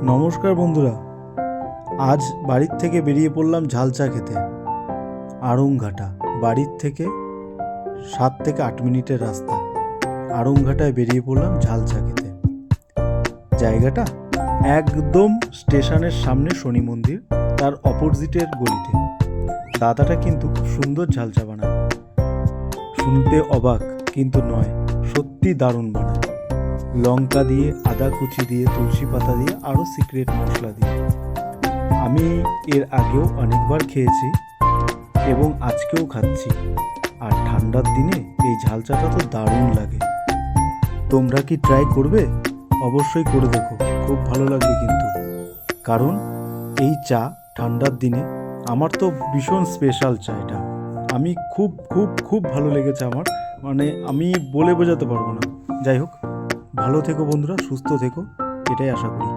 নমস্কার বন্ধুরা, আজ বাড়ির থেকে বেরিয়ে পড়লাম ঝাল চা খেতে। আড়ংঘাটা বাড়ির থেকে 7 থেকে 8 মিনিটের রাস্তা। আড়ংঘাটায় বেরিয়ে পড়লাম ঝাল চা খেতে। জায়গাটা একদম স্টেশনের সামনে শনি মন্দির, তার অপোজিটের গলিতে। দাদাটা কিন্তু খুব সুন্দর ঝাল চা বানায়। শুনতে অবাক কিন্তু নয়, সত্যি দারুণ বানায়। লঙ্কা দিয়ে, আদা কুচি দিয়ে, তুলসী পাতা দিয়ে, আরও সিক্রেট মশলা দিয়ে। আমি এর আগেও অনেকবার খেয়েছি এবং আজকেও খাচ্ছি। আর ঠান্ডার দিনে এই ঝাল চাটা তো দারুণ লাগে। তোমরা কি ট্রাই করবে? অবশ্যই করে দেখো, খুব ভালো লাগবে কিন্তু। কারণ এই চা ঠান্ডার দিনে আমার তো ভীষণ স্পেশাল চা। এটা আমি খুব খুব খুব ভালো লেগেছে আমার, মানে আমি বলে বোঝাতে পারবো না। যাই হোক, ভালো থেকো বন্ধুরা, সুস্থ থেকো, এটাই আশা করি।